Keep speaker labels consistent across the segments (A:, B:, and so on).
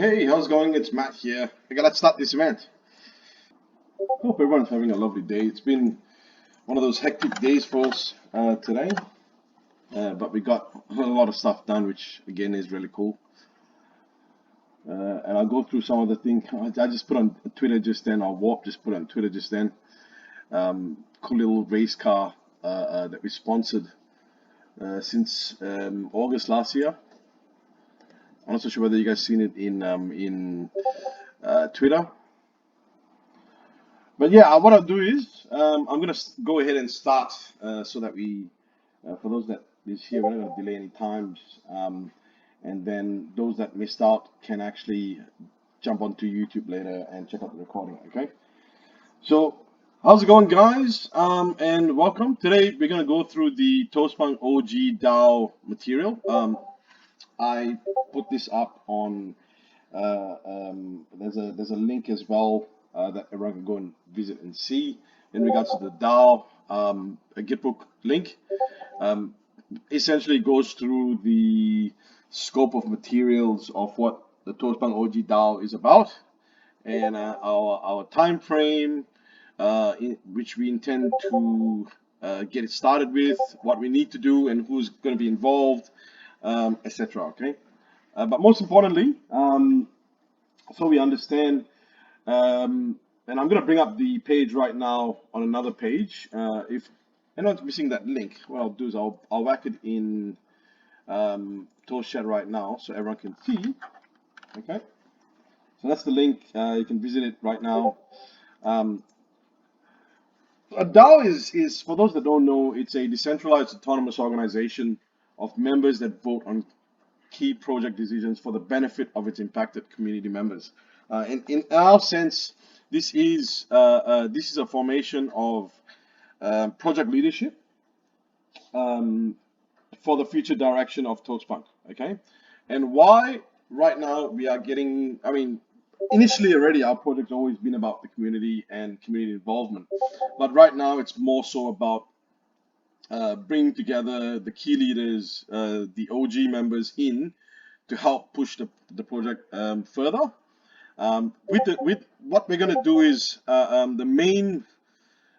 A: Hey, how's it going? It's Matt here. Okay, let's start this event. Hope everyone's having a lovely day. It's been one of those hectic days for us today, but we got a lot of stuff done, which again is really cool. And I'll go through some of the things I just put on Twitter just then, or Warp just put on Twitter just then. Cool little race car that we sponsored since August last year. I'm not so sure whether you guys seen it in Twitter. But yeah, what I'll do is I'm gonna go ahead and start so that we, for those that is here, we're not gonna delay any times, and then those that missed out can actually jump onto YouTube later and check out the recording. Okay. So how's it going, guys? And welcome. Today we're gonna go through the ToastPunk OG DAO material. I put this up on. There's a link as well that everyone can go and visit and see in regards to the DAO. A Gitbook link essentially goes through the scope of materials of what the ToastPunk OG DAO is about, and our time frame, in which we intend to get it started with, what we need to do, and who's going to be involved, etc. Okay, but most importantly, so we understand, and I'm going to bring up the page right now on another page. If anyone's missing that link, what I'll do is I'll whack it in Toast Chat right now so everyone can see. Okay, so that's the link. You can visit it right now. A DAO is, for those that don't know, it's a decentralized autonomous organization of members that vote on key project decisions for the benefit of its impacted community members. And in our sense, this is a formation of project leadership for the future direction of ToastPunk. Okay, and why right now we are getting, I mean, initially already our project's always been about the community and community involvement, but right now it's more so about bringing together the key leaders, the OG members in to help push the project further. With what we're gonna do is the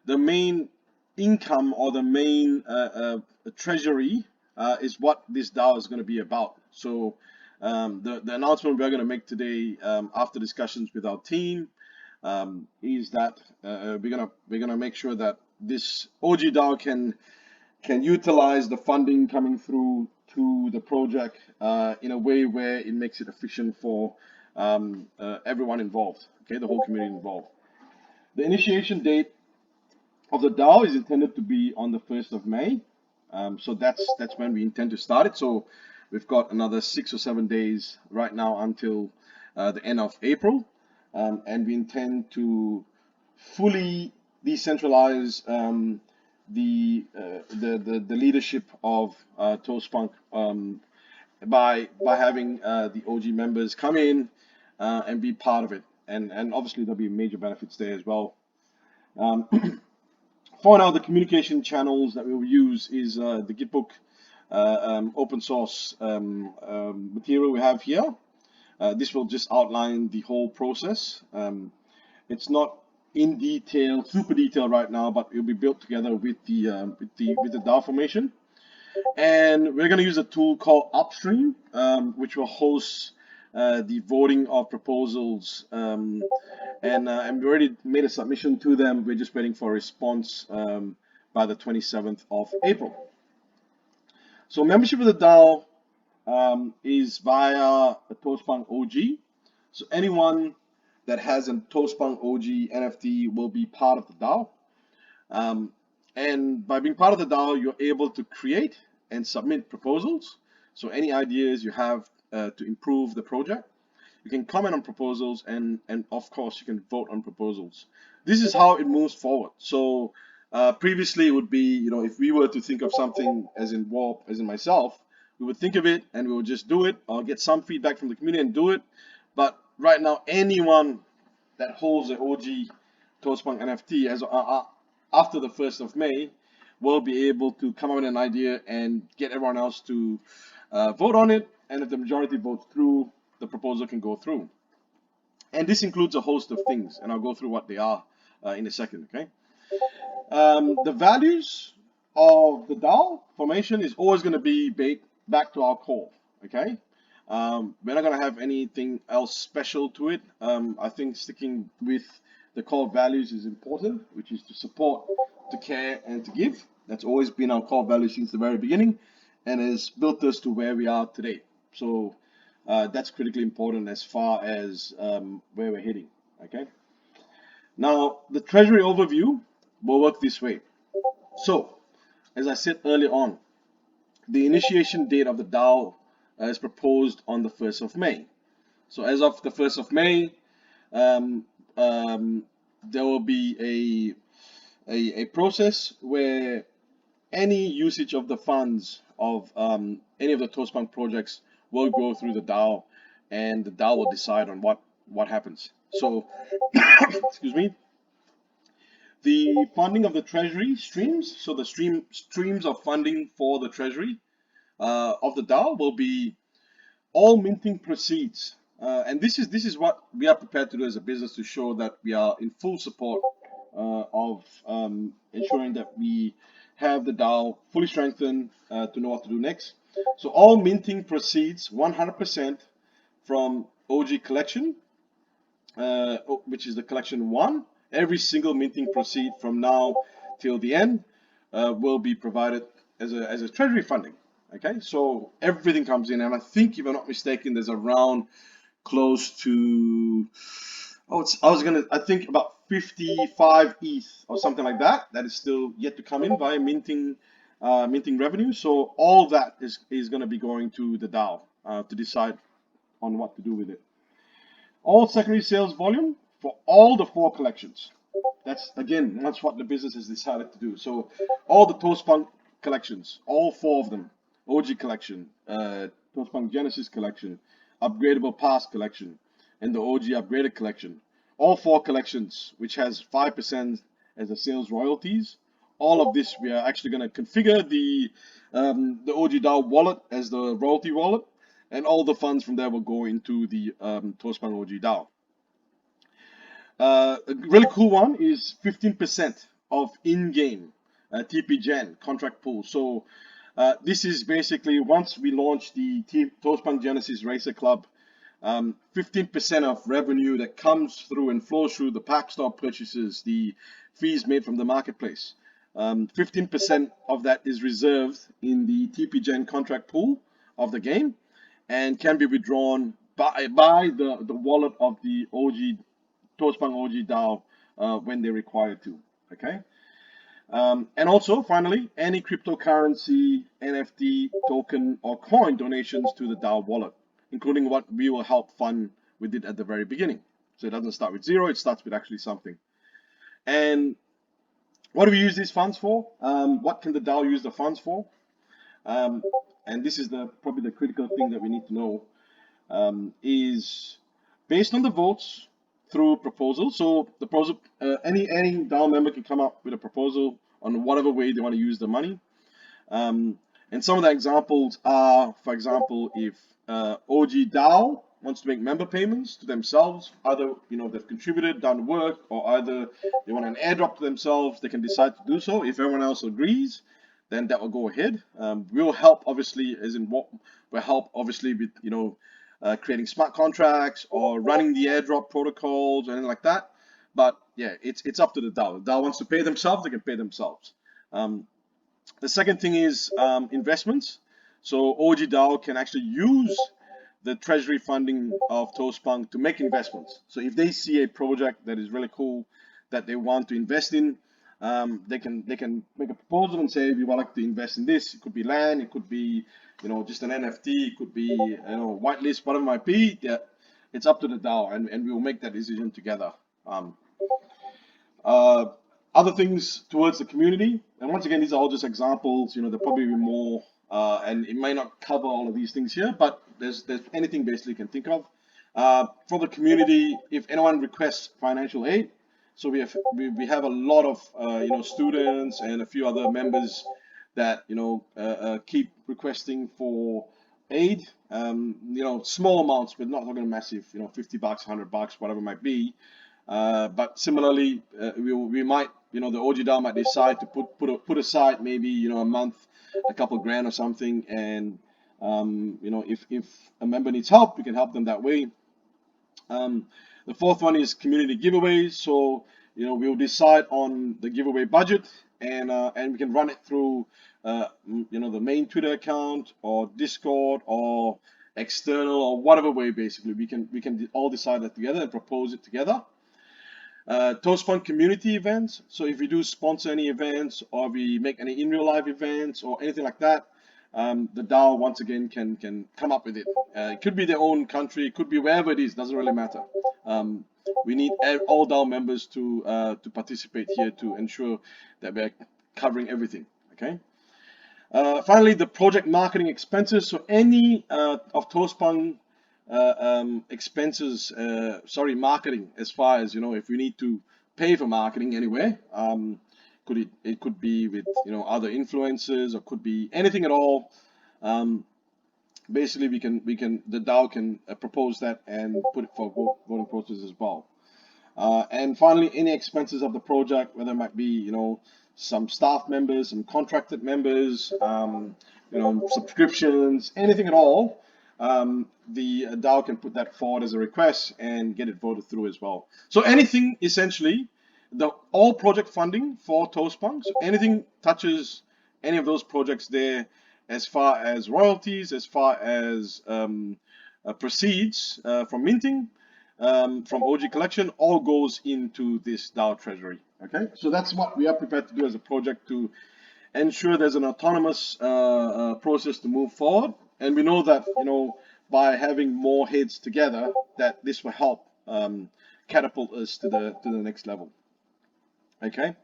A: main income, or the main treasury, is what this DAO is going to be about. So the announcement we're going to make today, after discussions with our team, is that we're gonna make sure that this OG DAO can utilize the funding coming through to the project in a way where it makes it efficient for everyone involved. Okay, the whole community involved. The initiation date of the DAO is intended to be on the 1st of May. So that's when we intend to start it. So we've got another 6 or 7 days right now until the end of April, and we intend to fully decentralize the leadership of ToastPunk by having the OG members come in and be part of it, and obviously there'll be major benefits there as well. For now, the communication channels that we will use is the Gitbook open source material we have here. This will just outline the whole process. It's not in detail, super detailed right now, but it will be built together with the DAO formation. And we're going to use a tool called Upstream, which will host the voting of proposals, and we already made a submission to them. We're just waiting for a response by the 27th of April. So membership of the DAO is via a ToastPunk OG. So anyone that has a ToastPunk OG NFT will be part of the DAO. And by being part of the DAO, you're able to create and submit proposals. So any ideas you have to improve the project, you can comment on proposals, and of course you can vote on proposals. This is how it moves forward. So previously it would be, if we were to think of something, as in Warp, as in myself, we would think of it and we would just do it, or get some feedback from the community and do it. But right now, anyone that holds an OG ToastPunk NFT after the 1st of May will be able to come up with an idea and get everyone else to vote on it. And if the majority votes through, the proposal can go through. And this includes a host of things, and I'll go through what they are in a second, okay? The values of the DAO formation is always going to be baked back to our core, okay? We're not going to have anything else special to it. I think sticking with the core values is important, which is to support, to care, and to give. That's always been our core value since the very beginning, and has built us to where we are today. So that's critically important as far as where we're heading, okay? Now, the Treasury overview will work this way. So, as I said earlier on, the initiation date of the DAO is proposed on the 1st of May. So as of the 1st of May, there will be a process where any usage of the funds of any of the ToastPunk projects will go through the DAO, and the DAO will decide on what happens. So, excuse me, the funding of the Treasury streams, so the streams of funding for the Treasury of the DAO will be all minting proceeds. And this is what we are prepared to do as a business to show that we are in full support of ensuring that we have the DAO fully strengthened to know what to do next. So all minting proceeds 100% from OG collection, which is the collection 1. Every single minting proceed from now till the end will be provided as a treasury funding. Okay, so everything comes in, and I think, if I'm not mistaken, there's around close to I think about 55 ETH or something like that. That is still yet to come in via minting revenue. So all that is going to be going to the DAO to decide on what to do with it. All secondary sales volume for all the 4 collections. That's what the business has decided to do. So all the ToastPunk collections, all 4 of them, OG collection, ToastPunk Genesis collection, Upgradable Pass collection, and the OG Upgraded collection. All 4 collections, which has 5% as the sales royalties. All of this, we are actually going to configure the OG DAO wallet as the royalty wallet, and all the funds from there will go into the ToastPunk OG DAO. A really cool one is 15% of in-game TP Gen contract pool. So this is basically, once we launch the ToastPunk Genesis Racer Club, 15% of revenue that comes through and flows through the pack store purchases, the fees made from the marketplace. 15% of that is reserved in the TP Gen contract pool of the game and can be withdrawn by the wallet of the ToastPunk OG DAO when they're required to. Okay. And also, finally, any cryptocurrency, NFT, token, or coin donations to the DAO wallet, including what we will help fund with it at the very beginning. So it doesn't start with 0, it starts with actually something. And what do we use these funds for? What can the DAO use the funds for? And this is probably the critical thing that we need to know, is based on the votes through proposal. So the proposal, any DAO member can come up with a proposal on whatever way they want to use the money. And some of the examples are, for example, if OG DAO wants to make member payments to themselves, either they've contributed, done work, or either they want an airdrop to themselves, they can decide to do so. If everyone else agrees, then that will go ahead. We'll help, obviously, we'll help obviously with creating smart contracts or running the airdrop protocols or anything like that. But yeah, it's up to the DAO. The DAO wants to pay themselves, they can pay themselves. The second thing is investments. So OG DAO can actually use the treasury funding of ToastPunk to make investments. So if they see a project that is really cool that they want to invest in, they can make a proposal and say, we would like to invest in this. It could be land, it could be just an NFT, it could be whitelist, whatever it might be. Yeah, it's up to the DAO, and we will make that decision together. Other things towards the community, and once again, these are all just examples. There'll probably be more, and it may not cover all of these things here, but there's anything basically you can think of. For the community, if anyone requests financial aid, so we have a lot of students and a few other members that keep requesting for aid, small amounts, but not talking massive, $50, $100, whatever it might be. But similarly, we might, the OG DAO might decide to put aside maybe, a month, a couple grand or something, and if a member needs help, we can help them that way. The fourth one is community giveaways. So we'll decide on the giveaway budget, and we can run it through the main Twitter account or Discord or external or whatever way. Basically, we can all decide that together and propose it together. ToastPunk community events. So if we do sponsor any events or we make any in real life events or anything like that, the DAO once again can come up with it. It could be their own country, it could be wherever it is, doesn't really matter. We need all DAO members to participate here to ensure that we're covering everything. Okay. Finally, the project marketing expenses. So any of ToastPunk expenses, marketing, as far as if we need to pay for marketing anywhere. It could be with other influencers, or could be anything at all. Basically, the DAO can propose that and put it for voting process as well. And finally, any expenses of the project, whether it might be some staff members, some contracted members, subscriptions, anything at all. The DAO can put that forward as a request and get it voted through as well. So anything essentially. All project funding for ToastPunk, so anything touches any of those projects there, as far as royalties, as far as proceeds from minting, from OG collection, all goes into this DAO treasury. Okay, so that's what we are prepared to do as a project to ensure there's an autonomous process to move forward, and we know that by having more heads together, that this will help catapult us to the next level. Okay.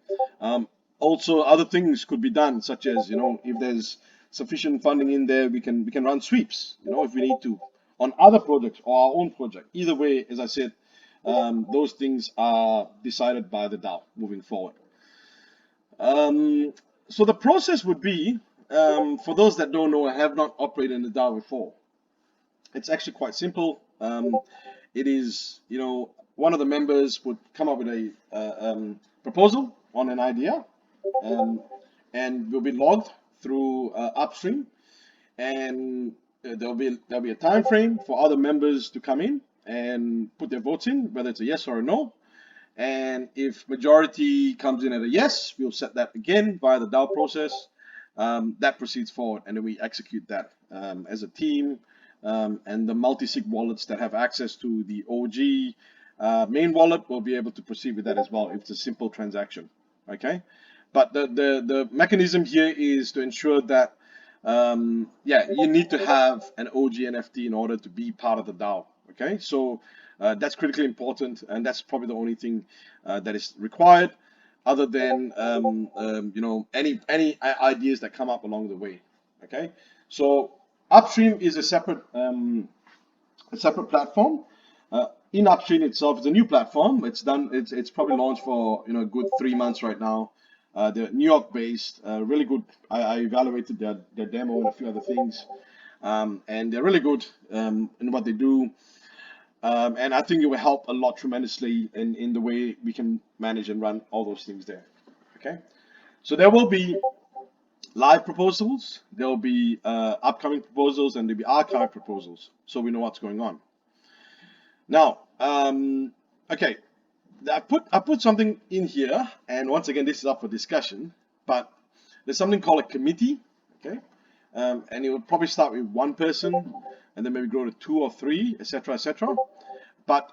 A: Also, other things could be done, such as if there's sufficient funding in there, we can run sweeps. If we need to on other projects or our own project. Either way, as I said, those things are decided by the DAO moving forward. So the process would be, for those that don't know, I have not operated in the DAO before. It's actually quite simple. It is, one of the members would come up with a proposal on an idea, and will be logged through Upstream, and there'll be a time frame for other members to come in and put their votes in, whether it's a yes or a no. And if majority comes in at a yes, we'll set that again via the DAO process. That proceeds forward, and then we execute that as a team. And the multi-sig wallets that have access to the OG main wallet will be able to proceed with that as well if it's a simple transaction. Okay, but the mechanism here is to ensure that you need to have an OG NFT in order to be part of the DAO. Okay, so that's critically important, and that's probably the only thing that is required, other than any ideas that come up along the way. Okay, so Upstream is a separate platform. In Upstream itself, it's a new platform. It's probably launched for a good 3 months right now. They're New York based, really good. I evaluated their demo and a few other things, and they're really good in what they do. And I think it will help a lot tremendously in the way we can manage and run all those things there. Okay, so there will be live proposals, there will be upcoming proposals, and there'll be archive proposals, so we know what's going on. Now, okay, I put something in here, and once again, this is up for discussion. But there's something called a committee, okay, and it will probably start with one person, and then maybe grow to 2 or 3, etc., etc. But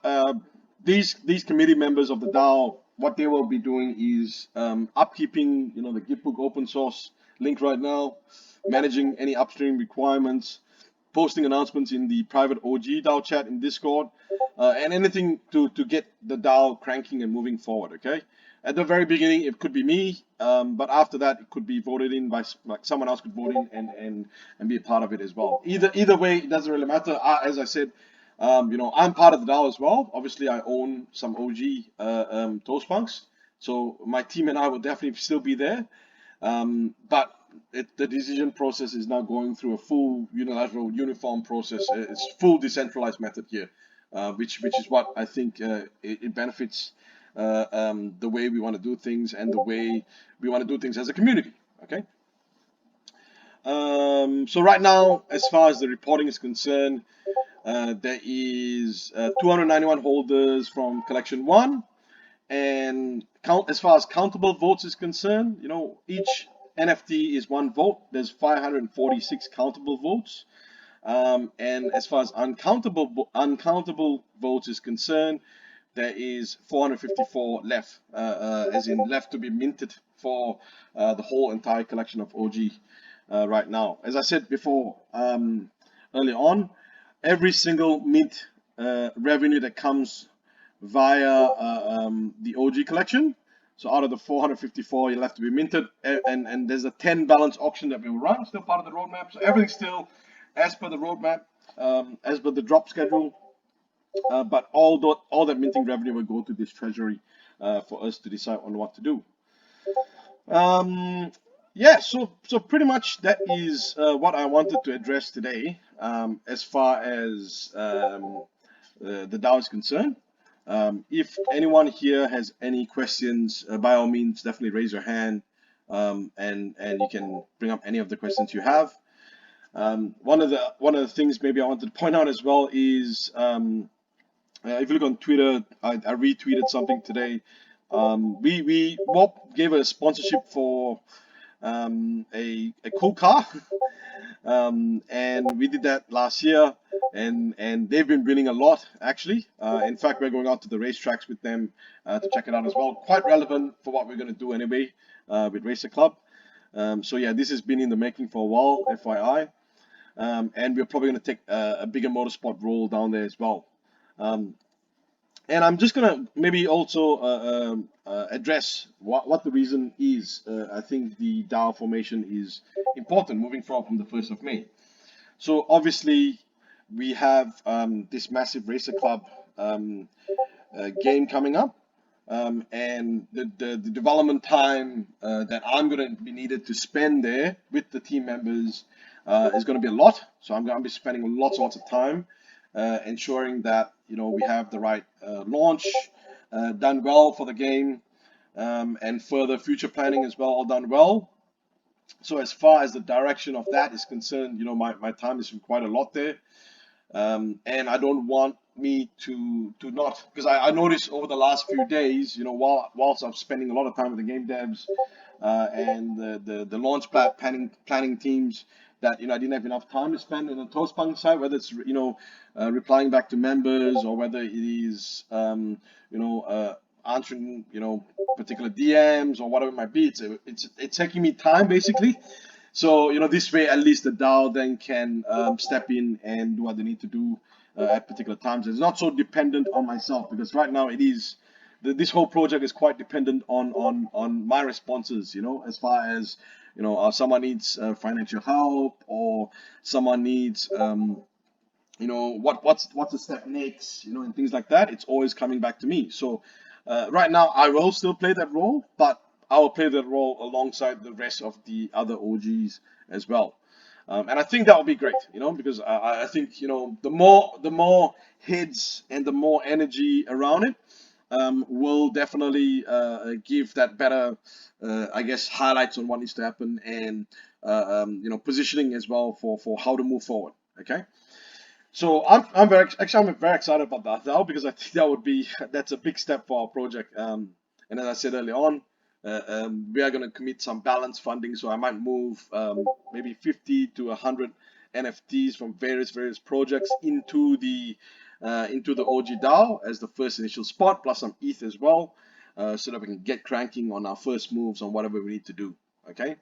A: these committee members of the DAO, what they will be doing is upkeeping, the Gitbook open source link right now, managing any upstream requirements, posting announcements in the private OG DAO chat in Discord, and anything to get the DAO cranking and moving forward. Okay. At the very beginning, it could be me, but after that, it could be voted in by someone else could vote in and be a part of it as well. Either way, it doesn't really matter. As I said, I'm part of the DAO as well. Obviously, I own some OG ToastPunks, so my team and I will definitely still be there. But the decision process is now going through a full unilateral uniform process. It's full decentralized method here, which is what I think it benefits the way we want to do things and the way we want to do things as a community. Okay. So right now, as far as the reporting is concerned, there is 291 holders from collection one, and as far as countable votes is concerned, each NFT is one vote. There's 546 countable votes. And as far as uncountable votes is concerned, there is 454 left, as in left to be minted for the whole entire collection of OG right now. As I said before, early on, every single mint revenue that comes via the OG collection. So out of the 454, you'll have to be minted, and there's a 10 balance auction that we will run, still part of the roadmap. So everything's still as per the roadmap, as per the drop schedule. But all that minting revenue will go to this treasury for us to decide on what to do. Yeah, so pretty much that is what I wanted to address today as far as the DAO is concerned. If anyone here has any questions, by all means, definitely raise your hand, and you can bring up any of the questions you have. One of the things maybe I wanted to point out as well is if you look on Twitter, I retweeted something today. We WOP gave a sponsorship for a cool car, and we did that last year, and they've been winning a lot actually. In fact, we're going out to the racetracks with them to check it out as well. Quite relevant for what we're going to do anyway with Racer Club. So yeah, this has been in the making for a while, FYI, and we're probably going to take a bigger motorsport role down there as well. And I'm just gonna maybe also address what the reason is. I think the DAO formation is important moving forward from the 1st of May. So obviously we have this massive Racer Club game coming up, and the development time that I'm going to be needed to spend there with the team members is going to be a lot. So I'm going to be spending lots of time ensuring that we have the right launch done well for the game, and further future planning as well, all done well. So as far as the direction of that is concerned, my time is quite a lot there, and I don't want me to not, because I noticed over the last few days, whilst I'm spending a lot of time with the game devs and the launch planning teams, that I didn't have enough time to spend in the ToastPunk side, whether it's replying back to members, or whether it is answering particular DMs or whatever it might be. It's taking me time basically. So this way at least the DAO then can step in and do what they need to do at particular times. It's not so dependent on myself, because right now it is. This whole project is quite dependent on my responses, as far as someone needs financial help, or someone needs what's the step next, and things like that. It's always coming back to me. So right now I will still play that role, but I will play that role alongside the rest of the other OGs as well. And I think that will be great, because I think the more heads and the more energy around it will definitely give that better, I guess, highlights on what needs to happen, and positioning as well for how to move forward. Okay, so I'm very excited about that now, because I think that's a big step for our project. And as I said earlier on, we are going to commit some balance funding, so I might move maybe 50 to 100 NFTs from various projects into the OG DAO as the first initial spot, plus some ETH as well, so that we can get cranking on our first moves on whatever we need to do. Okay.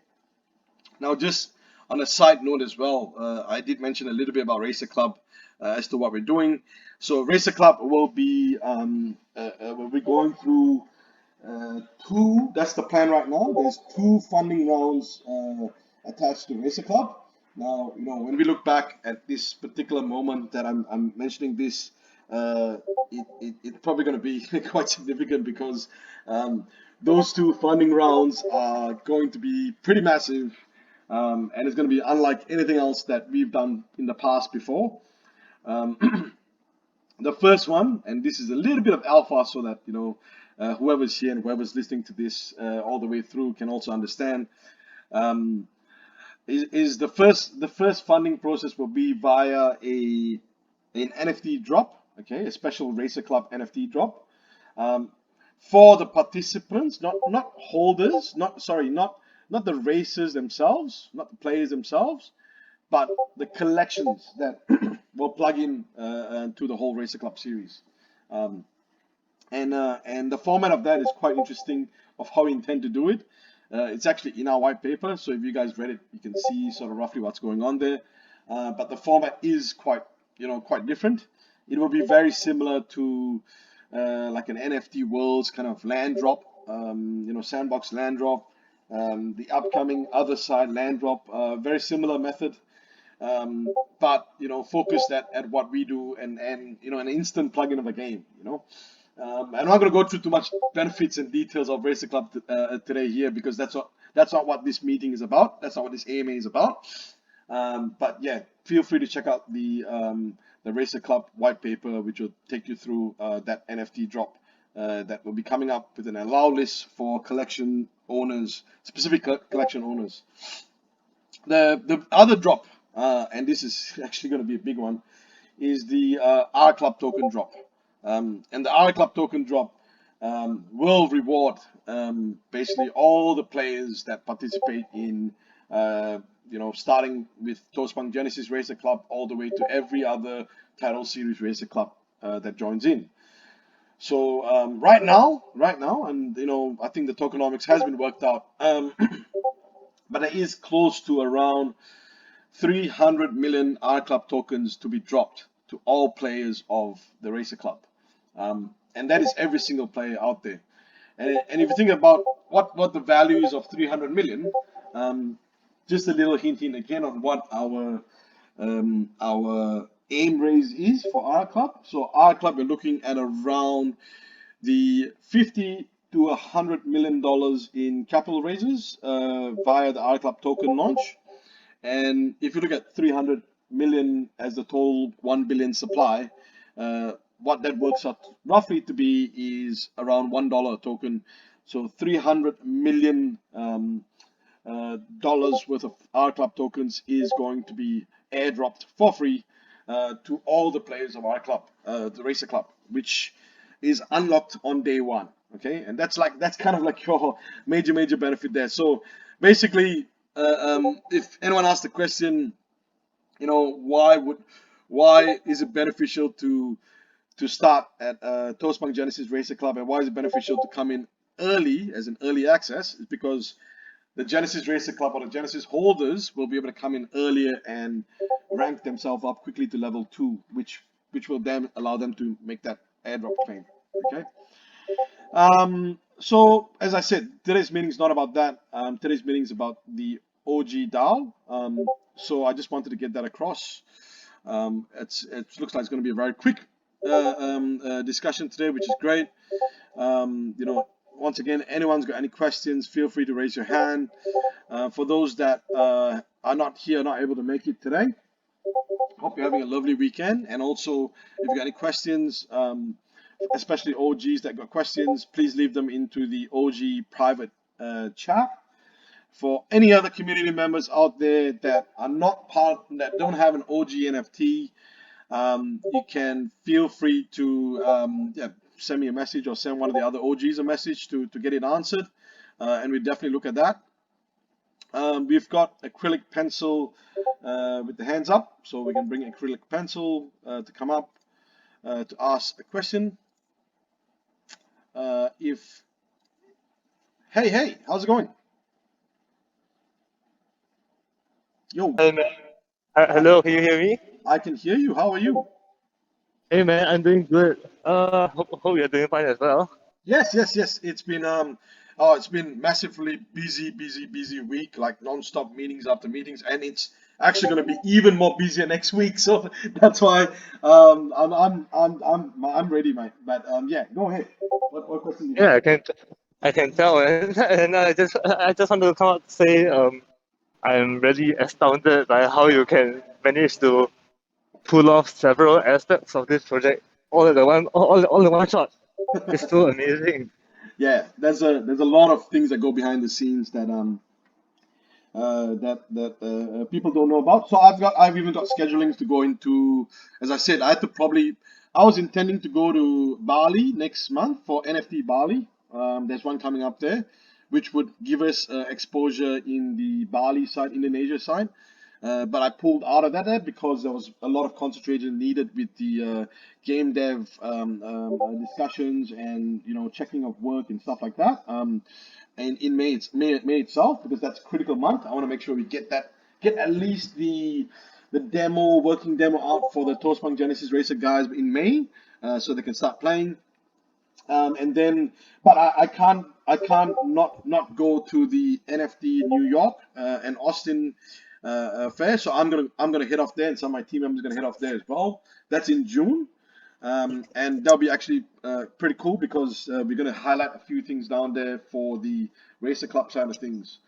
A: Now, just on a side note as well, I did mention a little bit about Racer Club as to what we're doing. So Racer Club will be going through two. That's the plan right now. There's 2 funding rounds attached to Racer Club. Now, when we look back at this particular moment that I'm mentioning this, it's probably going to be quite significant, because those 2 funding rounds are going to be pretty massive. and it's going to be unlike anything else that we've done in the past before. The first one, and this is a little bit of alpha, so that whoever's here and whoever's listening to this all the way through can also understand. Is the first funding process will be via an NFT drop, okay, a special Racer Club NFT drop, for the participants, not holders, not the racers themselves, not the players themselves, but the collections that will plug in to the whole Racer Club series. And the format of that is quite interesting of how we intend to do it. It's actually in our white paper, so if you guys read it, you can see sort of roughly what's going on there. But the format is quite different. It will be very similar to like an NFT Worlds kind of land drop, sandbox land drop, the upcoming Other Side land drop, very similar method. But focused at what we do and an instant plugin of a game. I'm not going to go through too much benefits and details of Racer Club today here, because that's not what this meeting is about. That's not what this AMA is about. But yeah, feel free to check out the Racer Club white paper, which will take you through that NFT drop that will be coming up with an allow list for collection owners, specific collection owners. The other drop, and this is actually going to be a big one, is the R Club token drop. And the R Club token drop will reward basically all the players that participate in, starting with ToastPunk Genesis Racer Club all the way to every other title series Racer Club that joins in. So right now, and I think the tokenomics has been worked out, but it is close to around 300 million R Club tokens to be dropped to all players of the Racer Club. And that is every single player out there. And if you think about what the value is of 300 million, just a little hint again on what our aim raise is for our club. So our club, we're looking at around the $50 to $100 million in capital raises via the R Club token launch. And if you look at 300 million as the total 1 billion supply, what that works out roughly to be is around $1 a token. So 300 million dollars worth of R Club tokens is going to be airdropped for free to all the players of our club, the Racer Club, which is unlocked on day one. Okay, and that's kind of like your major benefit there. So basically, if anyone asks the question, why is it beneficial to start at ToastPunk Genesis Racer Club, and why is it beneficial to come in early as an early access? Is because the Genesis Racer Club or the Genesis holders will be able to come in earlier and rank themselves up quickly to level 2, which will then allow them to make that airdrop claim. Okay. So as I said, today's meeting is not about that. Today's meeting is about the OG DAO. So I just wanted to get that across. It looks like it's going to be a very quick discussion today, which is great. Once again, anyone's got any questions, feel free to raise your hand. For those that are not here, not able to make it today, hope you're having a lovely weekend. And also, if you got any questions, especially OGs that got questions, please leave them into the OG private chat. For any other community members out there that are not that don't have an OG NFT, you can feel free to send me a message or send one of the other OGs a message to get it answered, and we definitely look at that. We've got acrylic pencil with the hands up, so we can bring acrylic pencil to come up to ask a question. Hey, how's it going? Yo.
B: Hey man. Hello, can you hear me?
A: I can hear you. How are you?
B: Hey man, I'm doing good. Hope you're doing fine as well.
A: Yes. It's been massively busy week, like non-stop meetings after meetings, and it's actually going to be even more busier next week. So that's why I'm ready, mate. But yeah, go ahead. What question do you have?
B: Yeah, I can tell, man. And I just wanted to come out to say I'm really astounded by how you can manage to pull off several aspects of this project all in one shot. It's so amazing.
A: Yeah, there's a lot of things that go behind the scenes that people don't know about. So I've even got schedulings to go into. As I said, I was intending to go to Bali next month for NFT Bali. There's one coming up there, which would give us exposure in the Bali side, Indonesia side. But I pulled out of that because there was a lot of concentration needed with the game dev discussions and checking of work and stuff like that. And in May itself, because that's a critical month. I want to make sure we get at least the working demo out for the ToastPunk Genesis Racer guys in May, so they can start playing. And then, but I can't not go to the NFT New York and Austin fair. So I'm gonna head off there, and some of my team members are gonna head off there as well. That's in June. And that'll be actually pretty cool because we're going to highlight a few things down there for the Racer Club side of things.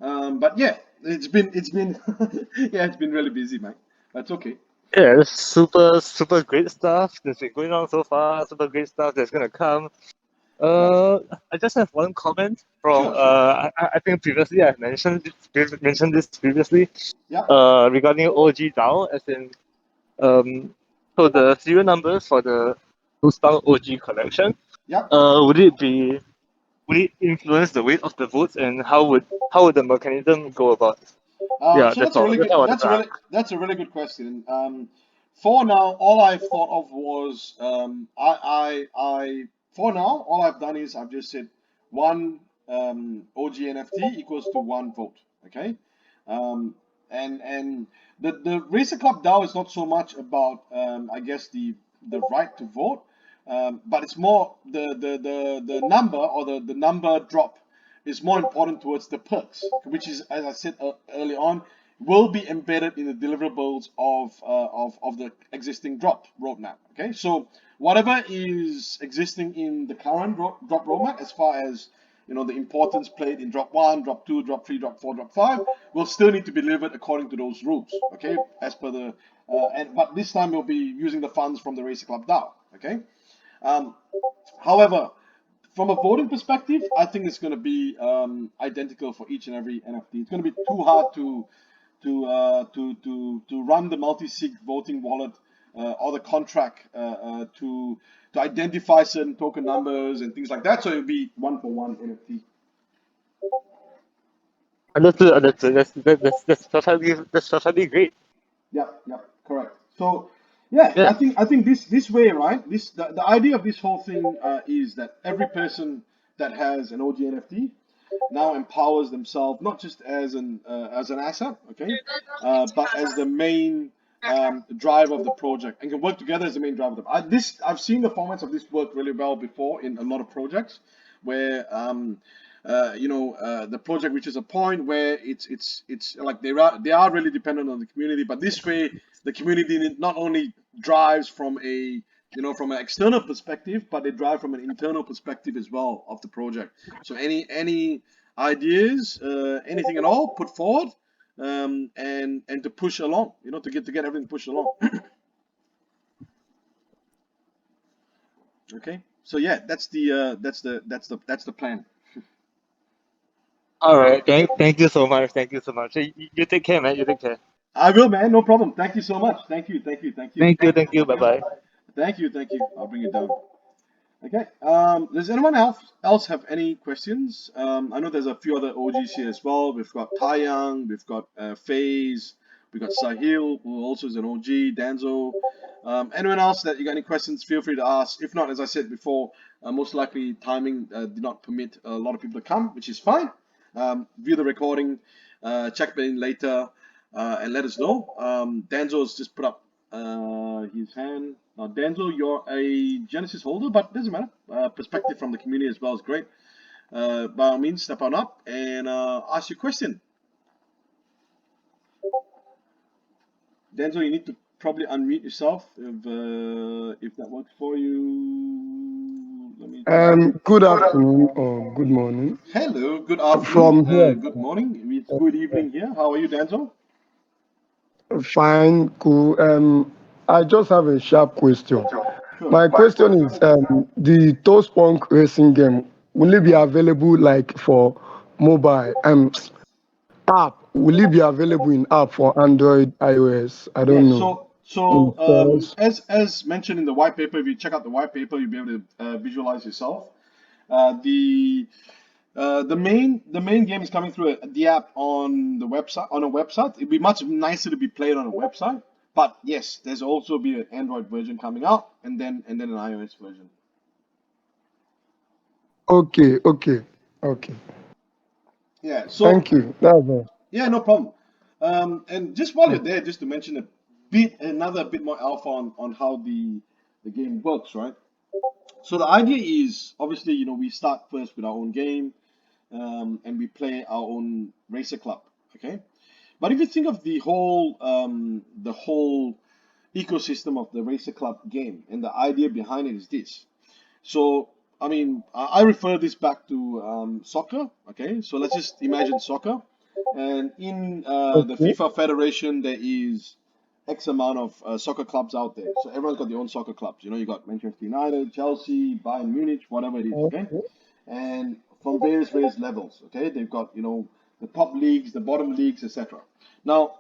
A: But yeah, it's been yeah, it's been really busy, man. That's okay.
B: Yeah, it's super great stuff that's been going on so far. Super great stuff that's gonna come.
A: Yep.
B: I just have one comment from
A: Sure, sure.
B: I think previously I've mentioned this previously
A: Yep.
B: regarding OG DAO as in so the serial numbers for the ToastPunk OG collection
A: Yep.
B: would it influence the weight of the votes and how would the mechanism go about it? Yeah,
A: So that's a really
B: that's
A: good
B: all I wanted to ask.
A: that's a really good question. For now, all I've thought of was for now all I've done is I've just said one OG NFT equals to one vote. Okay, um, and the Racer Club DAO is not so much about I guess the right to vote, but it's more the number or the number drop is more important towards the perks, which is, as I said early on, will be embedded in the deliverables of the existing drop roadmap. Okay, so whatever is existing in the current drop roadmap, as far as the importance played in drop one, drop two, drop three, drop four, drop five, will still need to be delivered according to those rules. Okay, as per the but this time we'll be using the funds from the Racer Club DAO. Okay, um, however, from a voting perspective, I think it's going to be identical for each and every NFT. It's going to be too hard to run the multi-sig voting wallet or the contract to identify certain token numbers and things like that. So it'll be one for one NFT.
B: Understood. That's perfectly great.
A: Yeah, yeah, correct. So, yeah,
B: Yeah.
A: I think this way, right? The idea of this whole thing is that every person that has an OG NFT now empowers themselves not just as an asset, okay, but as the main driver of the project and can work together as the main driver. I've seen the formats of this work really well before in a lot of projects where the project reaches a point where it's like they are really dependent on the community, but this way the community not only drives from from an external perspective, but they drive from an internal perspective as well of the project. So any ideas, anything at all, put forward, and to push along, to get everything pushed along. Okay. So yeah, that's the plan.
B: All right. Thank you so much. Thank you so much. Hey, you take care, man. You take care.
A: I will, man. No problem. Thank you so much. Thank you. Thank you. Thank you.
B: Thank you. Thank you. Bye bye.
A: Thank you. Thank you. I'll bring it down. Okay. Does anyone else have any questions? I know there's a few other OGs here as well. We've got Taeyang, we've got FaZe, we've got Sahil, who also is an OG, Danzo. Anyone else that you got any questions, feel free to ask. If not, as I said before, most likely timing did not permit a lot of people to come, which is fine. View the recording, check in later, and let us know. Danzo's just put up his hand. Now, Denzel, you're a Genesis holder, but it doesn't matter. Perspective from the community as well is great. By all means, step on up and ask your question. Denzel, you need to probably unmute yourself if that works for you. Let me just.
C: Good afternoon or good morning
A: Hello, good afternoon,
C: from here.
A: good morning, it's good evening here. How are you, Danzo?
C: Fine, cool. I just have a sharp question.
A: Sure.
C: My question is, the ToastPunk racing game, will it be available like for mobile app? Will it be available in app for Android, iOS? I don't
A: Yes.
C: know.
A: So
C: In stores.
A: as mentioned in the white paper, if you check out the white paper, you'll be able to visualize yourself. Uh, the the main game is coming through the app on the website on a website. It'd be much nicer to be played on a website. But yes, there's also be an Android version coming out, and then an iOS version.
C: Okay. Okay.
A: Yeah.
C: Thank
A: So
C: you. That's all.
A: yeah, no problem. And just while you're there, just to mention another bit more alpha on how the game works, right? So the idea is obviously, we start first with our own game, and we play our own racer club, okay? But if you think of the whole ecosystem of the racer club game, and the idea behind it is this. So, I mean, I refer this back to soccer. Okay, so let's just imagine soccer, and in the
C: Okay.
A: FIFA Federation, there is X amount of soccer clubs out there. So everyone's got their own soccer clubs. You got Manchester United, Chelsea, Bayern Munich, whatever it is. Okay,
C: Okay.
A: and from various levels. Okay, they've got the top leagues, the bottom leagues, etc. Now,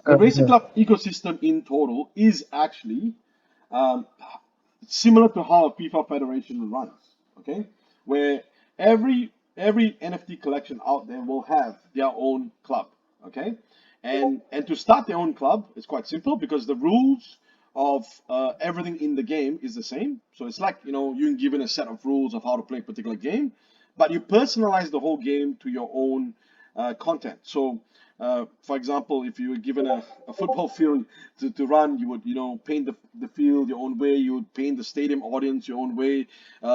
A: the racer
C: Uh,
A: club ecosystem in total is actually um, similar to how a FIFA Federation runs, okay? Where every NFT collection out there will have their own club, okay? And to start their own club is quite simple because the rules of everything in the game is the same. So it's like you're given a set of rules of how to play a particular game, but you personalize the whole game to your own content. So for example, if you were given a football field to run, you would, paint the field your own way. You would paint the stadium audience your own way.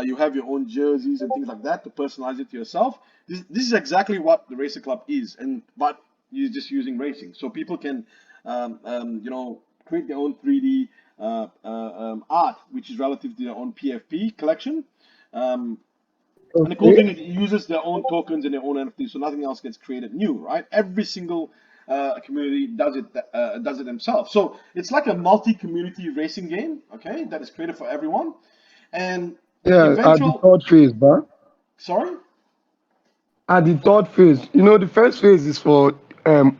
A: You have your own jerseys and things like that to personalize it to yourself. This is exactly what the Racer Club is, but you're just using racing, so people can, create their own 3D art, which is relative to their own PFP collection. Um, and the cool
C: okay.
A: thing is, it uses their own tokens and their own NFTs, so nothing else gets created new, right? Every single community does it themselves. So it's like a multi-community racing game, okay, that is created for everyone. And the
C: Yeah, at the
A: eventual,
C: third phase, but
A: sorry.
C: at the third phase, the first phase is for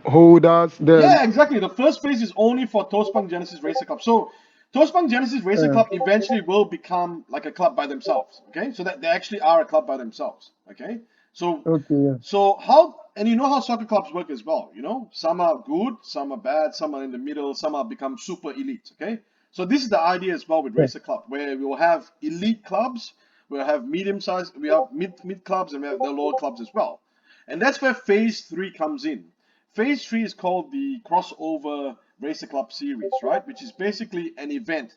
C: holders, then
A: Yeah, exactly. The first phase is only for ToastPunk Genesis Racer Club. So ToastPunk Genesis Racer
C: uh,
A: Club eventually will become like a club by themselves. Okay, so that they actually are a club by themselves. Okay, so
C: okay, yeah.
A: so how, and you know how soccer clubs work as well. Some are good, some are bad, some are in the middle, some are become super elite. Okay, so this is the idea as well with
C: Yeah.
A: Racer Club, where we will have elite clubs, we'll have medium sized, we have mid clubs, and we have the lower clubs as well. And that's where phase three comes in. Phase three is called the Crossover Racer Club Series, right? Which is basically an event,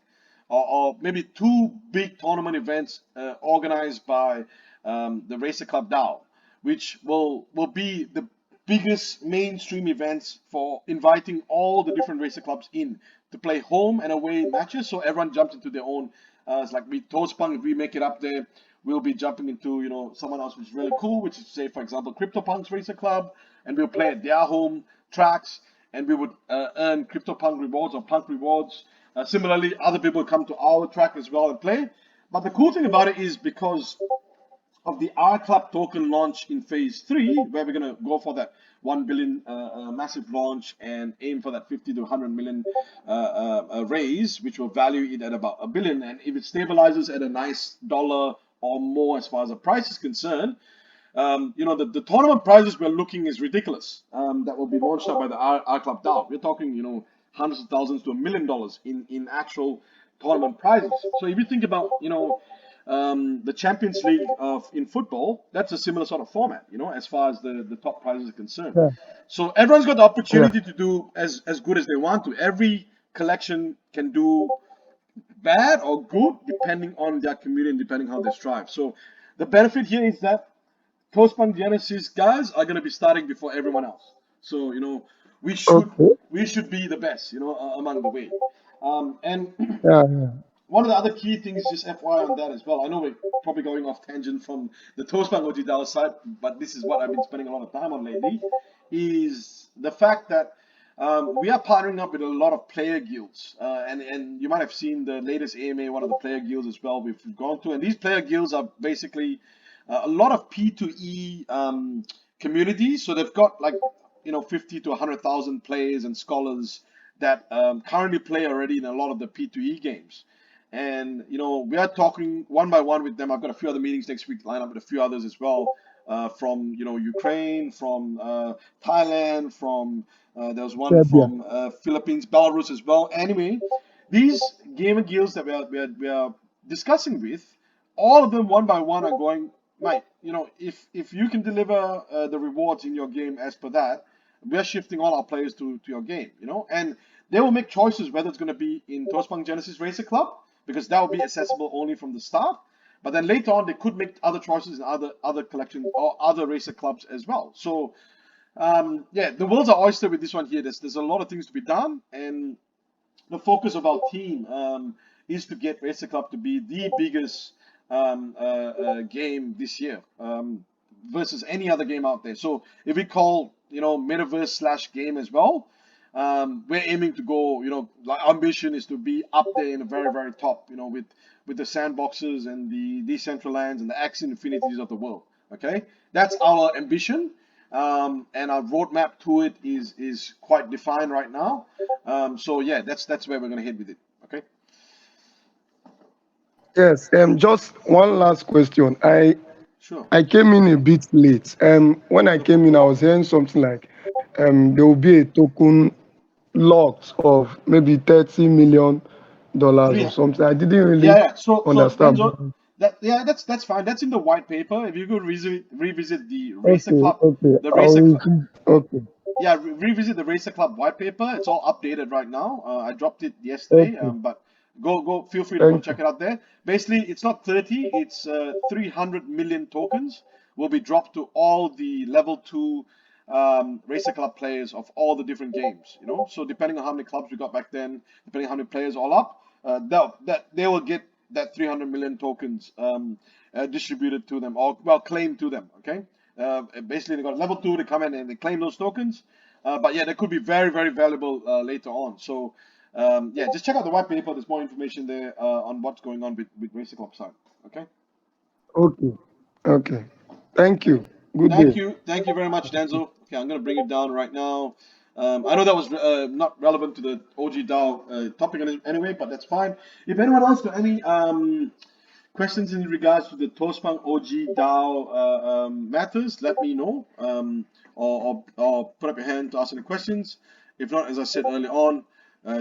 A: or maybe two big tournament events organized by the Racer Club DAO, which will be the biggest mainstream events for inviting all the different racer clubs in to play home and away matches. So everyone jumps into their own. It's like we Toastpunk, if we make it up there, we'll be jumping into someone else which is really cool, which is, say, for example, CryptoPunks Racer Club, and we'll play at their home tracks, and we would earn CryptoPunk rewards or Punk rewards. Similarly, other people come to our track as well and play. But the cool thing about it is, because of the R Club token launch in phase three, where we're going to go for that 1 billion massive launch and aim for that 50 to 100 million raise, which will value it at about a billion. And if it stabilizes at a nice dollar or more as far as the price is concerned, the tournament prizes we're looking is ridiculous. That will be launched up by the R Club DAO. We're talking, hundreds of thousands to $1 million in actual tournament prizes. So if you think about, the Champions League of in football, that's a similar sort of format, as far as the top prizes are concerned.
C: Yeah.
A: So everyone's got the
C: Yeah.
A: opportunity to do as good as they want to. Every collection can do bad or good depending on their community and depending how they strive. So the benefit here is that Toastpunk Genesis guys are going to be starting before everyone else. So we should
C: Okay.
A: we should be the best, among the way. And
C: Yeah. Yeah.
A: one of the other key things, just FYI on that as well. I know we're probably going off tangent from the ToastPunk OG DAO side, but this is what I've been spending a lot of time on lately, is the fact that we are partnering up with a lot of player guilds, and you might have seen the latest AMA, one of the player guilds as well we've gone to, and these player guilds are basically a lot of P2E communities. So they've got like 50 to 100,000 players and scholars that currently play already in a lot of the P2E games. And we are talking one by one with them. I've got a few other meetings next week lined up with a few others as well, from Ukraine, from Thailand, from there was one
C: Serbia.
A: from Philippines, Belarus as well. Anyway, these gamer guilds that we are discussing with, all of them one by one are going, mate, if you can deliver the rewards in your game as per that, we're shifting all our players to your game, and they will make choices whether it's going to be in ToastPunk Genesis Racer Club, because that will be accessible only from the start. But then later on, they could make other choices in other collections or other racer clubs as well. So yeah, the world's our oyster with this one here. There's a lot of things to be done, and the focus of our team is to get Racer Club to be the biggest game this year, versus any other game out there. So if we call metaverse slash game as well, we're aiming to go. Like our ambition is to be up there in the very very top. With the sandboxes and the Decentralands and the Axie Infinities of the world. Okay, that's our ambition. And our roadmap to it is quite defined right now. So yeah, that's where we're gonna head with it. Okay.
C: Yes. Just one last question.
A: Sure.
C: I came in a bit late. When I
A: No
C: came
A: problem.
C: in, I was hearing something like there will be a token locked of maybe $30 million or
A: Three.
C: something. I didn't really
A: Yeah. So
C: understand.
A: Denzo, that's fine. That's in the white paper. If you go revisit the Racer
C: Okay,
A: Club,
C: okay.
A: the
C: I'll
A: Racer Club.
C: okay,
A: Yeah, revisit the Racer Club white paper. It's all updated right now. I dropped it yesterday,
C: okay.
A: but feel free to go
C: Thank
A: check
C: you.
A: it out there. Basically, it's not 30, it's 300 million tokens will be dropped to all the level 2 Racer Club players of all the different games. So depending on how many clubs we got back then, depending on how many players all up, they will get that 300 million tokens distributed to them, or well, claimed to them. Okay. Basically, they got level 2 to come in and they claim those tokens. But yeah, they could be very, very valuable later on. So yeah, just check out the white paper. There's more information there on what's going on with Racer Club side. Okay.
C: Okay, okay. Thank
A: Okay.
C: you. Good day.
A: Thank you very much, Denzel. Okay, I'm gonna bring it down right now. I know that was not relevant to the OG DAO topic anyway, but that's fine. If anyone else got any questions in regards to the ToastPunk OG DAO matters, let me know, or put up your hand to ask any questions. If not, as I said earlier on,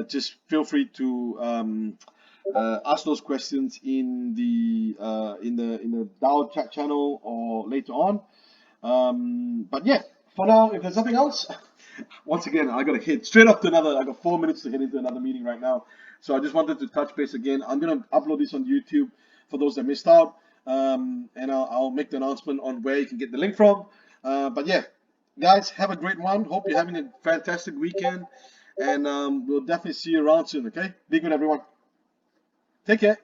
A: just feel free to ask those questions in the DAO chat channel or later on. But yeah, for now, if there's nothing else, once again, I gotta head straight up to another. I got 4 minutes to head into another meeting right now, so I just wanted to touch base again. I'm gonna upload this on YouTube for those that missed out, and I'll make the announcement on where you can get the link from. But yeah, guys, have a great one. Hope you're having a fantastic weekend, and we'll definitely see you around soon. Okay, be good, everyone. Take care.